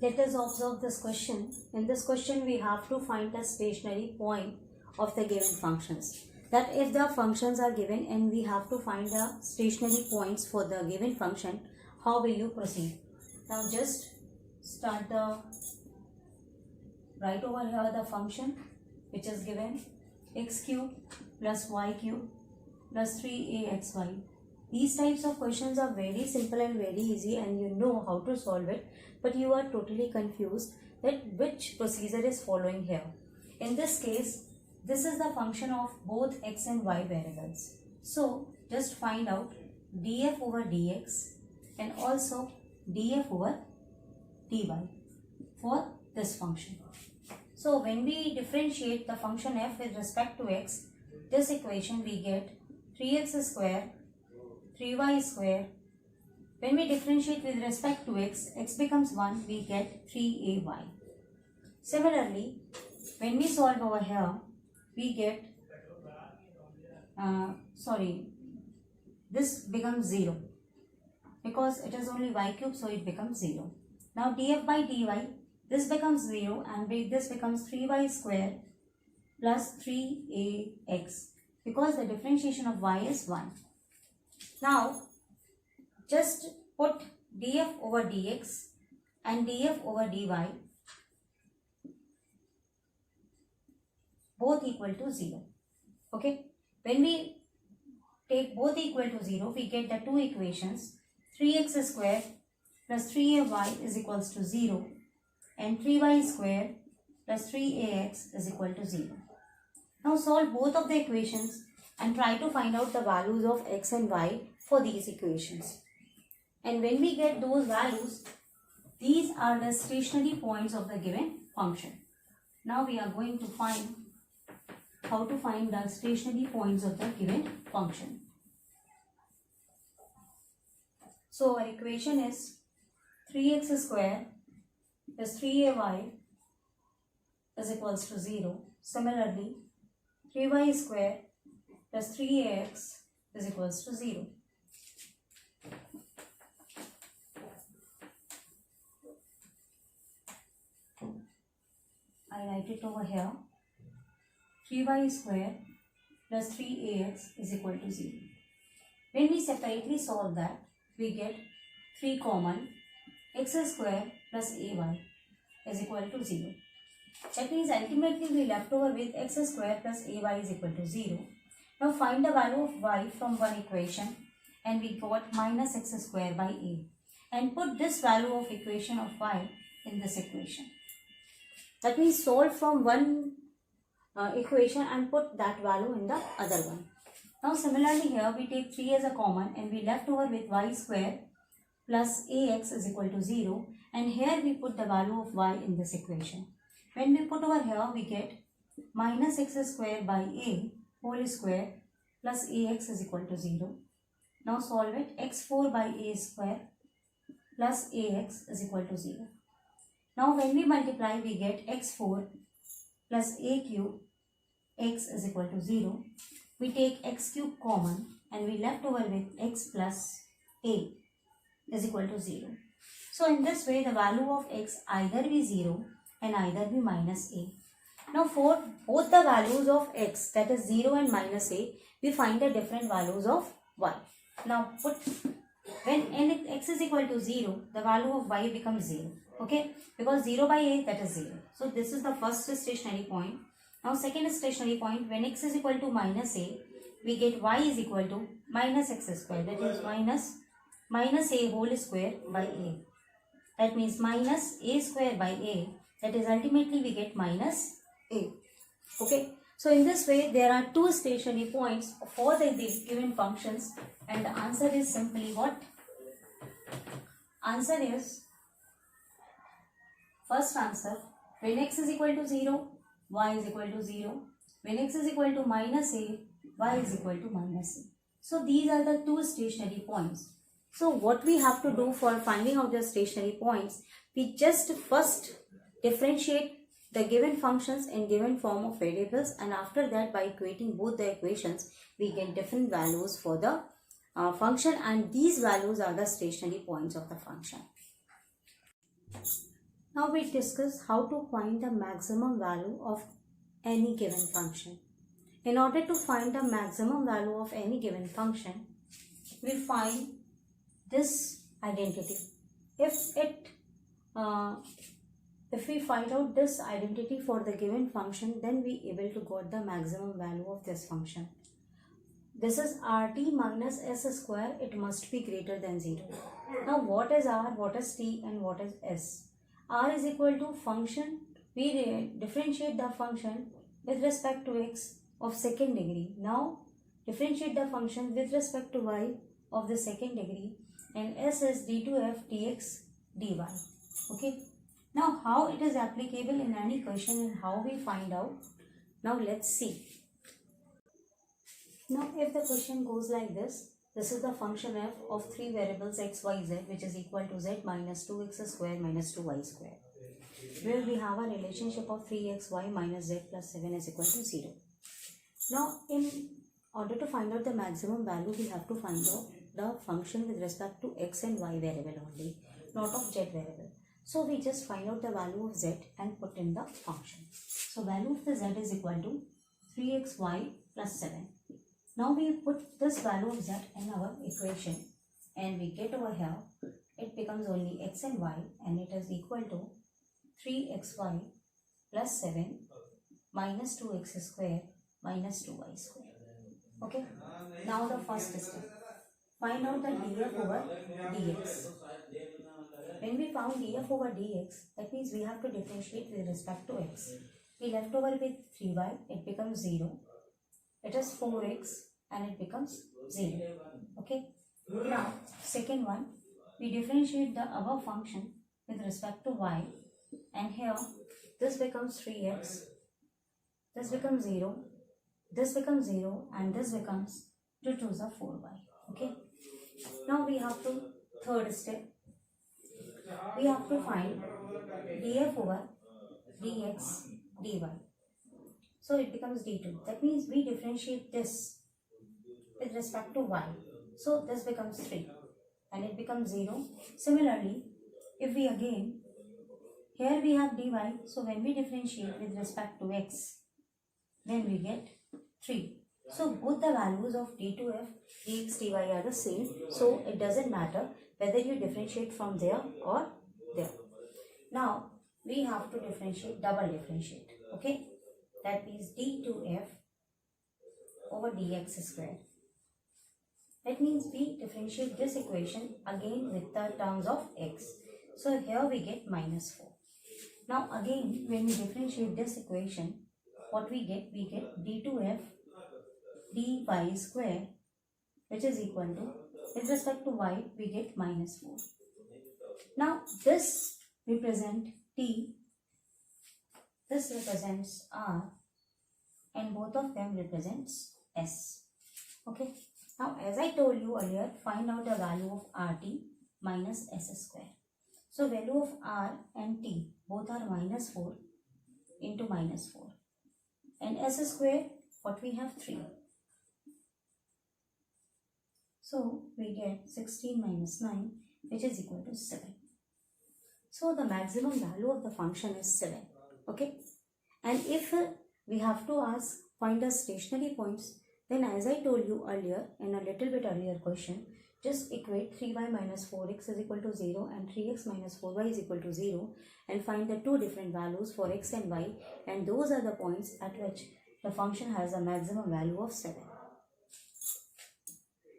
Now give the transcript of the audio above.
Let us observe this question. In this question, we have to find the stationary point of the given functions. That if the functions are given and we have to find the stationary points for the given function, how will you proceed? Now just write over here the function which is given x cube plus y cube plus 3axy. These types of questions are very simple and very easy and you know how to solve it, but you are totally confused that which procedure is following here. In this case, this is the function of both x and y variables. So just find out df over dx and also df over dy for this function. So when we differentiate the function f with respect to x, this equation we get 3x square 3y square. When we differentiate with respect to x, x becomes 1, we get 3ay. Similarly, when we solve over here, we get, this becomes 0 because it is only y cube, so it becomes 0. Now df by dy, this becomes 0 and this becomes 3y square plus 3ax because the differentiation of y is 1. Now, just put df over dx and df over dy both equal to 0. Okay. When we take both equal to 0, we get the two equations 3x square plus 3ay is equals to 0 and 3y square plus 3ax is equal to 0. Now solve both of the equations and try to find out the values of x and y for these equations. And when we get those values, these are the stationary points of the given function. Now we are going to find how to find the stationary points of the given function. So our equation is 3x square plus 3ay is equals to 0. Similarly, 3y square plus 3ax is equals to 0. I write it over here. 3y square plus 3ax is equal to 0. When we separately solve that, we get 3 common. X square plus ay is equal to 0. That means ultimately we left over with x square plus ay is equal to 0. Now find the value of y from one equation and we got minus x square by a. And put this value of equation of y in this equation. That means solve from one equation and put that value in the other one. Now similarly here we take 3 as a common and we left over with y square plus ax is equal to 0 and here we put the value of y in this equation. When we put over here we get minus x square by a whole square plus ax is equal to 0. Now solve it. X4 by a square plus ax is equal to 0. Now when we multiply we get x4 plus a cube x is equal to 0. We take x cube common and we left over with x plus a is equal to 0. So in this way the value of x either be 0 and either be minus a. Now for both the values of x, that is 0 and minus a, we find the different values of y. Now put when x is equal to 0, the value of y becomes 0. Okay, because 0 by a, that is 0. So this is the first stationary point. Now second stationary point, when x is equal to minus a, we get y is equal to minus x square, that is minus a whole square by a. That means minus a square by a, that is ultimately we get minus a. Okay, so in this way there are two stationary points for these given functions and the answer is simply what? Answer is, first answer, when x is equal to 0, y is equal to 0. When x is equal to minus a, y is equal to minus a. So these are the two stationary points. So what we have to do for finding out the stationary points, we just first differentiate the given functions in given form of variables and after that by equating both the equations we get different values for the function and these values are the stationary points of the function. Now we discuss how to find the maximum value of any given function. In order to find the maximum value of any given function, we find this identity. If we find out this identity for the given function, then we able to get the maximum value of this function. This is rt minus s square. It must be greater than 0. Now what is r, what is t, and what is s? R is equal to function. We differentiate the function with respect to x of second degree. Now differentiate the function with respect to y of the second degree, and s is d2f dx dy. Okay. Now how it is applicable in any question and how we find out? Now let's see. Now if the question goes like this, this is the function f of 3 variables x, y, z, which is equal to z minus 2x square minus 2y square, where we have a relationship of 3xy minus z plus 7 is equal to 0. Now in order to find out the maximum value, we have to find out the function with respect to x and y variable only, not of z variable. So we just find out the value of z and put in the function. So value of the z is equal to 3xy plus 7. Now we put this value of z in our equation and we get over here, it becomes only x and y, and it is equal to 3xy plus 7 minus 2x square minus 2y square. Okay. Now the first step. Find out the df over dx. When we found df over dx, that means we have to differentiate with respect to x. We left over with 3y, it becomes 0. It is 4x and it becomes 0. Okay. Now second one, we differentiate the above function with respect to y, and here this becomes 3x, this becomes 0, this becomes 0, and this becomes 2 2s are 4y. Okay. Now we have to third step. We have to find df over dx dy. So it becomes d2. That means we differentiate this with respect to y. So this becomes 3 and it becomes 0. Similarly, if we again, here we have dy. So when we differentiate with respect to x, then we get 3. So both the values of d2f, dx, dy are the same. So it doesn't matter whether you differentiate from there or there. Now we have to differentiate, double differentiate. Okay. That means d2f over dx square. That means we differentiate this equation again with the terms of x. So here we get minus 4. Now again, when we differentiate this equation, what we get? We get d2f dy square, which is equal to, with respect to y, we get minus 4. Now this represents t, this represents r, and both of them represents s. Okay. Now as I told you earlier, find out the value of rt minus s square. So value of r and t both are minus 4 into minus 4, and s square, what we have, 3. So we get 16 minus 9, which is equal to 7. So the maximum value of the function is 7. Okay. And if we have to ask, find the stationary points, then as I told you earlier in a little bit earlier question, just equate 3y minus 4x is equal to 0 and 3x minus 4y is equal to 0 and find the two different values for x and y, and those are the points at which the function has a maximum value of 7.